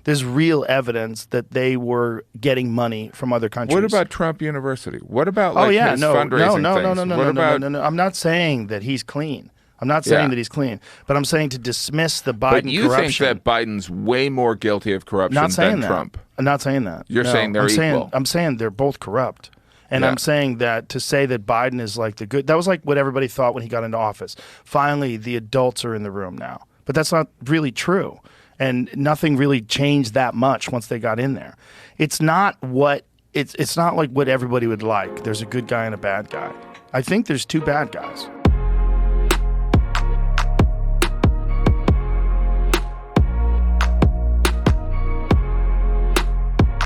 There's real evidence that they were getting money from other countries. What about Trump University? What about his fundraising things? No. I'm not saying that he's clean. I'm not saying that he's clean, but I'm saying to dismiss the Biden corruption. But you think that Biden's way more guilty of corruption than Trump? I'm not saying that. You're saying they're equal. I'm saying they're both corrupt. And I'm saying that to say that Biden is like the good, that was like what everybody thought when he got into office. Finally, the adults are in the room now. But that's not really true. And nothing really changed that much once they got in there. It's not it's not like what everybody would like. There's a good guy and a bad guy. I think there's two bad guys.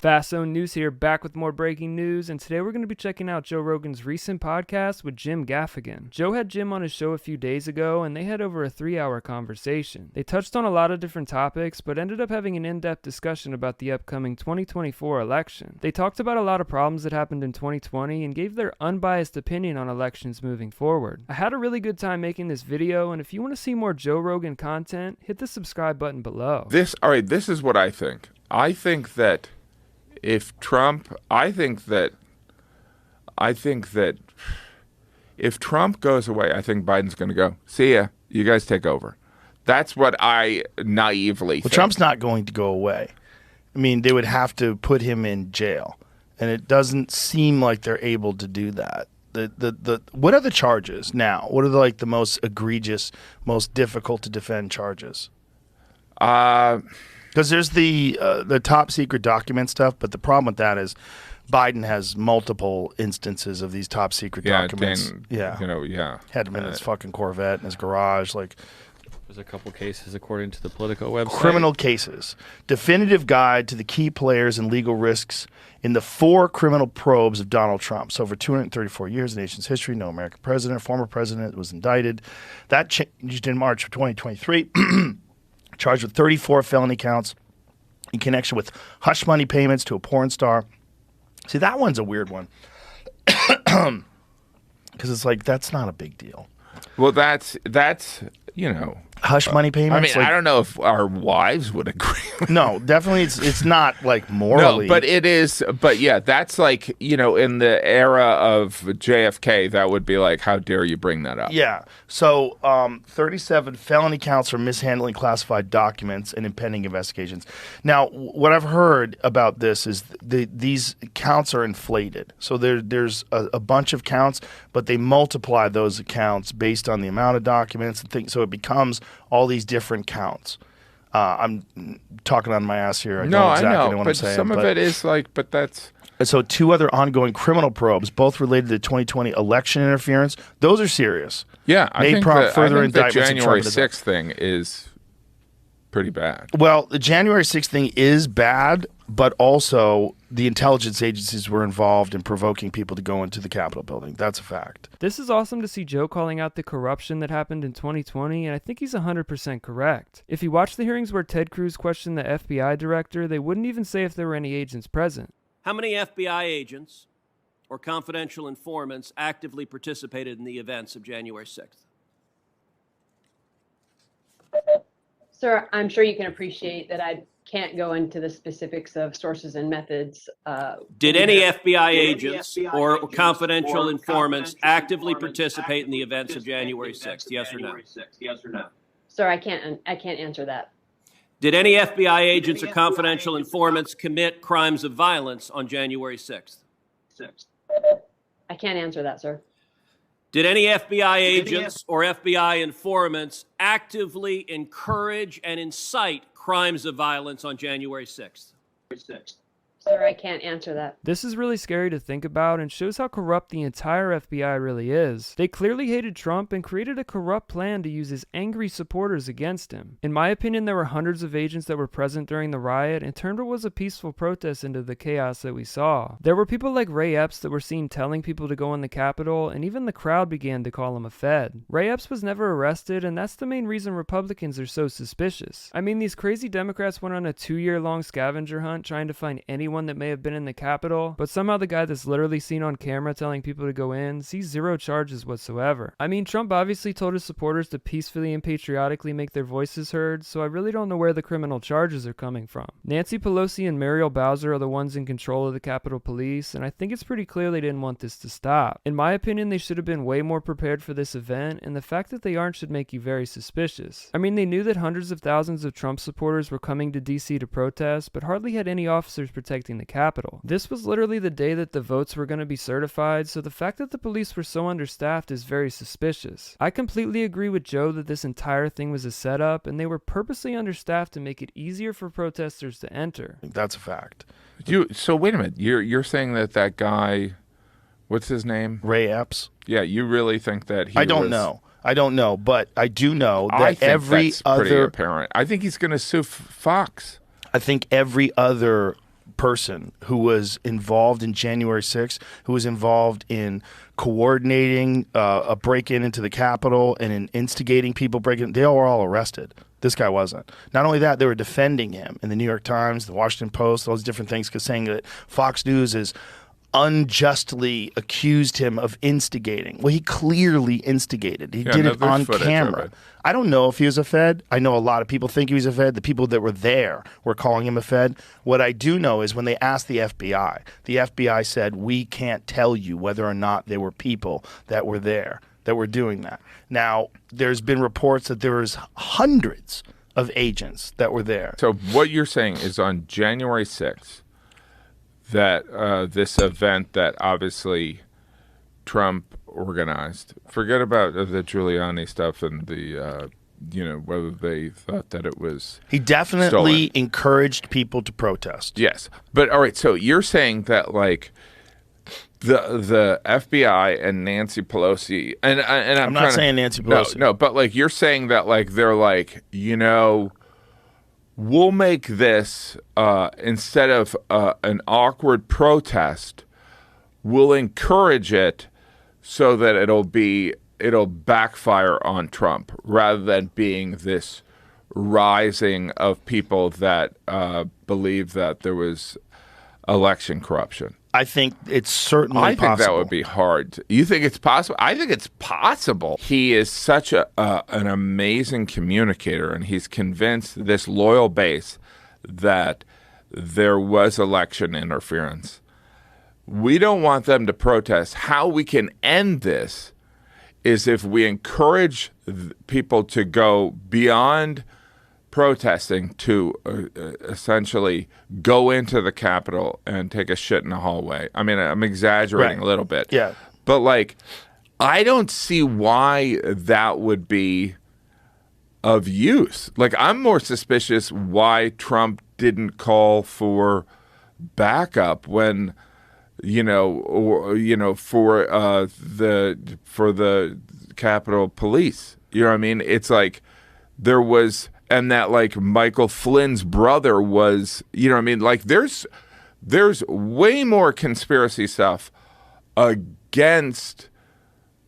Fast Zone News here, back with more breaking news, and today we're going to be checking out Joe Rogan's recent podcast with Jim Gaffigan. Joe had Jim on his show a few days ago, and they had over a 3-hour conversation. They touched on a lot of different topics, but ended up having an in-depth discussion about the upcoming 2024 election. They talked about a lot of problems that happened in 2020 and gave their unbiased opinion on elections moving forward. I had a really good time making this video, and if you want to see more Joe Rogan content, hit the subscribe button below. This is what I think. I think that if Trump goes away, I think Biden's going to go, see ya, you guys take over. That's what I naively think. Trump's not going to go away. I mean, they would have to put him in jail, and it doesn't seem like they're able to do that. What are the charges now? What are the most egregious, most difficult to defend charges? Because there's the top secret document stuff, but the problem with that is Biden has multiple instances of these top secret documents. Had him in his fucking Corvette in his garage. There's a couple cases according to the Politico website. Criminal cases. Definitive guide to the key players and legal risks in the 4 criminal probes of Donald Trump. So over 234 years in the nation's history, no American president, former president was indicted. That changed in March of 2023. Charged with 34 felony counts in connection with hush money payments to a porn star. See, that one's a weird one. Because it's that's not a big deal. Well, that's hush money payments. I mean, I don't know if our wives would agree. No, definitely, it's not morally. No, but it is. But yeah, that's in the era of JFK, that would be how dare you bring that up? Yeah. So 37 felony counts for mishandling classified documents and impending investigations. Now, what I've heard about this is these counts are inflated. So there's a bunch of counts, but they multiply those accounts based on the amount of documents and things. So it becomes all these different counts. I'm talking on my ass here. I know what I'm saying. Some of it is but that's... So 2 other ongoing criminal probes, both related to 2020 election interference. Those are serious. Yeah, I think the January 6th thing is pretty bad. Well, the January 6th thing is bad, but also the intelligence agencies were involved in provoking people to go into the Capitol building. That's a fact. This is awesome to see Joe calling out the corruption that happened in 2020, and I think he's 100% correct. If you watch the hearings where Ted Cruz questioned the FBI director, they wouldn't even say if there were any agents present. How many FBI agents or confidential informants actively participated in the events of January 6th? Sir, I'm sure you can appreciate that I can't go into the specifics of sources and methods. Did any FBI agents or confidential informants actively participate in the events of January 6th? Yes or no? Sir, I can't answer that. Did any FBI agents or confidential informants commit crimes of violence on January 6th? I can't answer that, sir. Did any FBI agents or FBI informants actively encourage and incite crimes of violence on January 6th? Sir, I can't answer that. This is really scary to think about and shows how corrupt the entire FBI really is. They clearly hated Trump and created a corrupt plan to use his angry supporters against him. In my opinion, there were hundreds of agents that were present during the riot and turned what was a peaceful protest into the chaos that we saw. There were people like Ray Epps that were seen telling people to go in the Capitol, and even the crowd began to call him a Fed. Ray Epps was never arrested, and that's the main reason Republicans are so suspicious. I mean, these crazy Democrats went on a 2-year-long scavenger hunt trying to find anyone anyone that may have been in the Capitol, but somehow the guy that's literally seen on camera telling people to go in sees zero charges whatsoever. I mean, Trump obviously told his supporters to peacefully and patriotically make their voices heard, so I really don't know where the criminal charges are coming from. Nancy Pelosi and Muriel Bowser are the ones in control of the Capitol Police, and I think it's pretty clear they didn't want this to stop. In my opinion, they should have been way more prepared for this event, and the fact that they aren't should make you very suspicious. I mean, they knew that hundreds of thousands of Trump supporters were coming to DC to protest, but hardly had any officers protecting the Capitol. This was literally the day that the votes were going to be certified, so the fact that the police were so understaffed is very suspicious. I completely agree with Joe that this entire thing was a setup, and they were purposely understaffed to make it easier for protesters to enter. That's a fact. So wait a minute. You're saying that guy, what's his name? Ray Epps. Yeah, you really think that he I don't know, but I do know that I think every that's pretty other apparent. I think he's going to sue Fox. I think every other person who was involved in January 6th, who was involved in coordinating a break-in into the Capitol and in instigating people breaking, they were all arrested. This guy wasn't. Not only that, they were defending him in the New York Times, the Washington Post, all those different things, because saying that Fox News is unjustly accused him of instigating. Well, he clearly instigated. He did it on camera. I don't know if he was a Fed. I know a lot of people think he was a Fed. The people that were there were calling him a Fed. What I do know is when they asked the FBI said, we can't tell you whether or not there were people that were there that were doing that. Now, there's been reports that there was hundreds of agents that were there. So what you're saying is on January 6th, that this event that obviously Trump organized, forget about the Giuliani stuff and the, whether they thought that it was He definitely stolen. encouraged people to protest. Yes. But all right, so you're saying that like the FBI and Nancy Pelosi, and I'm not saying Nancy Pelosi. No, but like you're saying that like they're like, we'll make this instead of an awkward protest, we'll encourage it so that it'll backfire on Trump rather than being this rising of people that believe that there was election corruption. I think it's certainly I think possible. that would be hard. You think it's possible? I think it's possible. He is such an amazing communicator, and he's convinced this loyal base that there was election interference. We don't want them to protest. How we can end this is if we encourage people to go beyond protesting to essentially go into the Capitol and take a shit in the hallway. I mean, I'm exaggerating a little bit. Yeah. But, like, I don't see why that would be of use. Like, I'm more suspicious why Trump didn't call for backup when, for the Capitol Police. You know what I mean? It's like there was... And that, like, Michael Flynn's brother was, like, there's way more conspiracy stuff against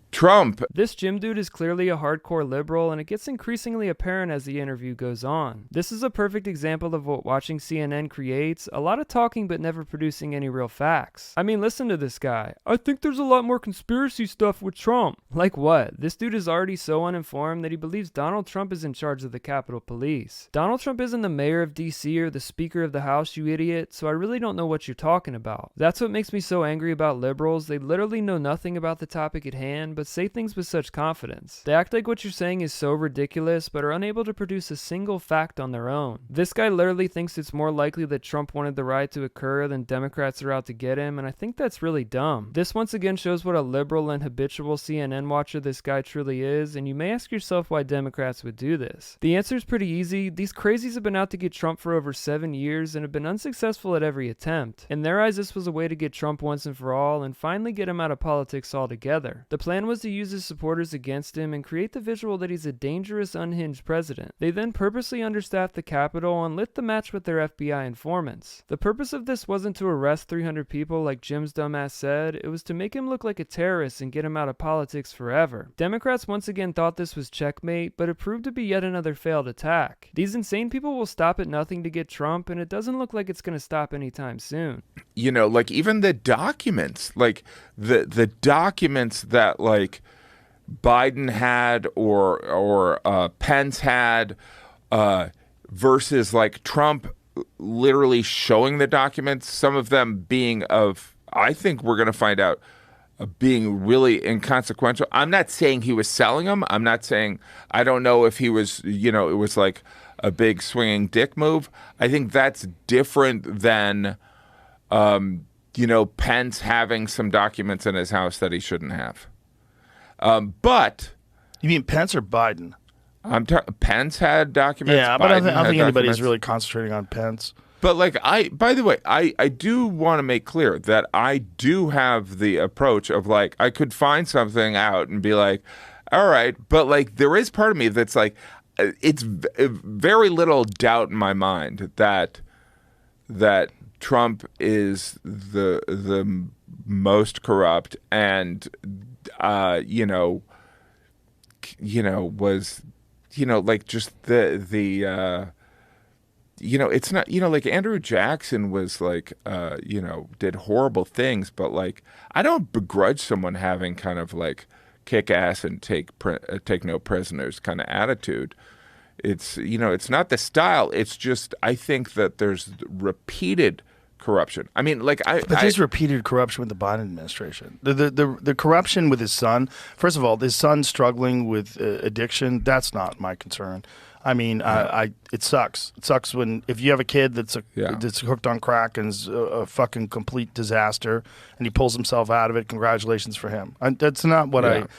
Trump. This Jim dude is clearly a hardcore liberal, and it gets increasingly apparent as the interview goes on. This is a perfect example of what watching CNN creates, a lot of talking but never producing any real facts. I mean, listen to this guy. I think there's a lot more conspiracy stuff with Trump. Like what? This dude is already so uninformed that he believes Donald Trump is in charge of the Capitol Police. Donald Trump isn't the mayor of DC or the Speaker of the House, you idiot, so I really don't know what you're talking about. That's what makes me so angry about liberals. They literally know nothing about the topic at hand, but say things with such confidence. They act like what you're saying is so ridiculous, but are unable to produce a single fact on their own. This guy literally thinks it's more likely that Trump wanted the riot to occur than Democrats are out to get him, and I think that's really dumb. This once again shows what a liberal and habitual CNN watcher this guy truly is, and you may ask yourself why Democrats would do this. The answer is pretty easy. These crazies have been out to get Trump for over 7 years and have been unsuccessful at every attempt. In their eyes, this was a way to get Trump once and for all and finally get him out of politics altogether. The plan plan was to use his supporters against him and create the visual that he's a dangerous, unhinged president. They then purposely understaffed the Capitol and lit the match with their FBI informants. The purpose of this wasn't to arrest 300 people like Jim's dumbass said, it was to make him look like a terrorist and get him out of politics forever. Democrats once again thought this was checkmate, but it proved to be yet another failed attack. These insane people will stop at nothing to get Trump, and it doesn't look like it's going to stop anytime soon. You know, like even the documents, like the documents that like Biden had or Pence had versus like Trump literally showing the documents, some of them being of, I think we're going to find out, being really inconsequential. I'm not saying he was selling them. I'm not saying, I don't know if he was, you know, it was like a big swinging dick move. I think that's different than, you know, Pence having some documents in his house that he shouldn't have. But You mean Pence or Biden? Pence had documents. Yeah, but I don't think anybody's documents. really concentrating on Pence. But like by the way, I do want to make clear that I do have the approach of like, I could find something out and be like, all right, but like there is part of me that's like, it's very little doubt in my mind that Trump is the most corrupt and was like just the it's not, like Andrew Jackson was like did horrible things, but like I don't begrudge someone having kind of like kick ass and take no prisoners kind of attitude. It's it's not the style. It's just I think that there's repeated corruption. I mean, like but there's repeated corruption with the Biden administration. The corruption with his son. First of all, his son struggling with addiction. That's not my concern. I mean, it sucks. It sucks if you have a kid that's hooked on crack and is a fucking complete disaster, and he pulls himself out of it. Congratulations for him. That's not what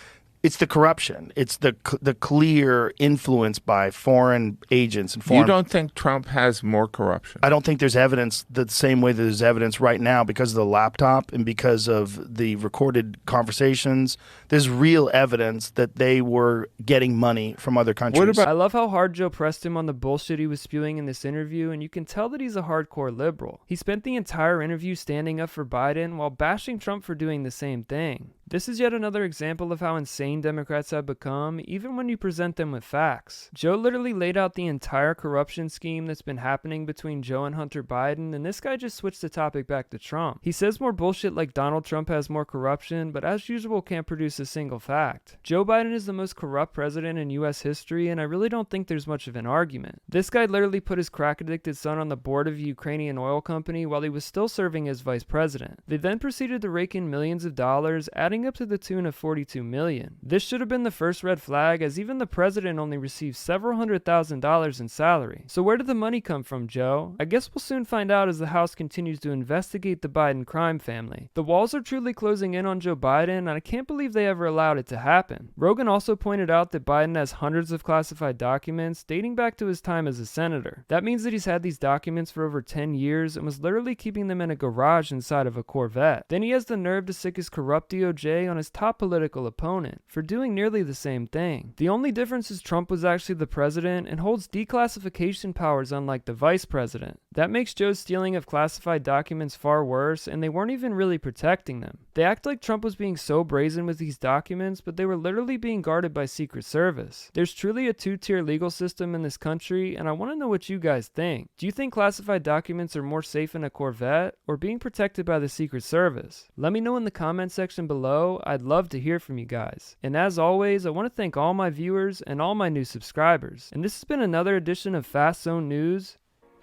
It's the corruption. It's the clear influence by foreign agents and foreign. You don't think Trump has more corruption? I don't think there's evidence the same way that there's evidence right now because of the laptop and because of the recorded conversations. There's real evidence that they were getting money from other countries. What about? I love how hard Joe pressed him on the bullshit he was spewing in this interview, and you can tell that he's a hardcore liberal. He spent the entire interview standing up for Biden while bashing Trump for doing the same thing. This is yet another example of how insane Democrats have become, even when you present them with facts. Joe literally laid out the entire corruption scheme that's been happening between Joe and Hunter Biden, and this guy just switched the topic back to Trump. He says more bullshit like Donald Trump has more corruption, but as usual can't produce a single fact. Joe Biden is the most corrupt president in U.S. history, and I really don't think there's much of an argument. This guy literally put his crack-addicted son on the board of a Ukrainian oil company while he was still serving as vice president. They then proceeded to rake in millions of dollars, adding up to the tune of $42 million. This should have been the first red flag, as even the president only received several $100,000 in salary. So where did the money come from, Joe? I guess we'll soon find out as the House continues to investigate the Biden crime family. The walls are truly closing in on Joe Biden, and I can't believe they ever allowed it to happen. Rogan also pointed out that Biden has hundreds of classified documents dating back to his time as a senator. That means that he's had these documents for over 10 years and was literally keeping them in a garage inside of a Corvette. Then he has the nerve to sick his corrupt DOJ on his top political opponent for doing nearly the same thing. The only difference is Trump was actually the president and holds declassification powers unlike the vice president. That makes Joe's stealing of classified documents far worse, and they weren't even really protecting them. They act like Trump was being so brazen with these documents, but they were literally being guarded by Secret Service. There's truly a two-tier legal system in this country, and I want to know what you guys think. Do you think classified documents are more safe in a Corvette or being protected by the Secret Service? Let me know in the comment section below. I'd love to hear from you guys. And as always, I want to thank all my viewers and all my new subscribers. And this has been another edition of Fast Zone News.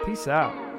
Peace out.